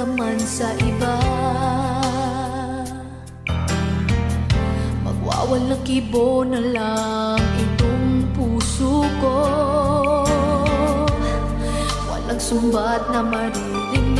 ka man sa iba, magwawalang kibo na lang itong puso ko. Walang sumbat na maririnig